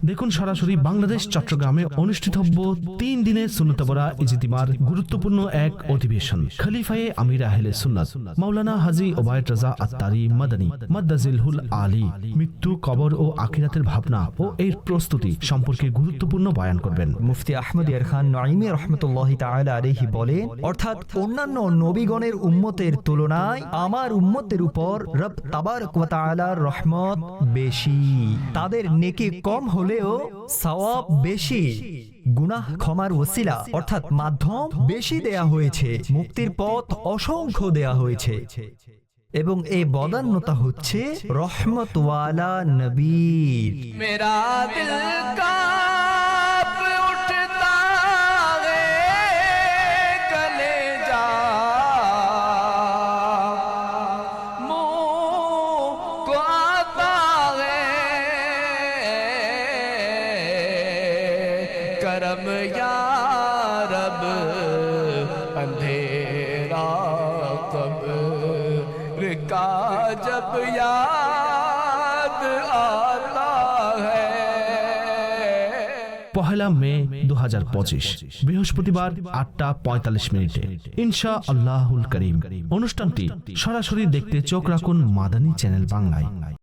দেখুন সরাসরি বাংলাদেশ চট্টগ্রামে অনুষ্ঠিতব্য 3 দিনের সুন্নত বরা ইজতিমার গুরুত্বপূর্ণ এক অধিবেশন। খলিফায়ে আমির আহলে সুন্নাত মাওলানা হাজী ওবায়দ রাজা আত্তারি মাদানী মাদ্দাজিলহুল আলী মৃত্যু, কবর ও আখিরাতের ভাবনা ও এর প্রস্তুতি সম্পর্কে গুরুত্বপূর্ণ বয়ান করবেন। মুফতি আহমদ ইয়ার খান নঈমী রাহমাতুল্লাহি তাআলা আলাইহি বলেন, অর্থাৎ অন্যান্য নবীগণের উম্মতের তুলনায় আমার উম্মতের উপর রব তাবারক ওয়া তাআলার রহমত বেশি। তাদের নেকি কম হলেও সওয়াব বেশি, গুনাহ ক্ষমার ওসিলা অর্থাৎ মাধ্যম বেশি দেয়া হয়েছে, মুক্তির পথ অসংখ্য দেয়া হয়েছে। এবং এই বদান্যতা হচ্ছে রহমতওয়ালা নবীর। মেরা দিল কাঁপ উঠতা है कलेजा मुँह को आता है करम या रब अंधेरा कब्र का जब याद आता है। 1 মে 2025 বৃহস্পতিবার 8:45 ইনশাআল্লাহুল করিম। অনুষ্ঠানটি সরাসরি দেখতে চোখ রাখুন মাদানী চ্যানেল বাংলায়।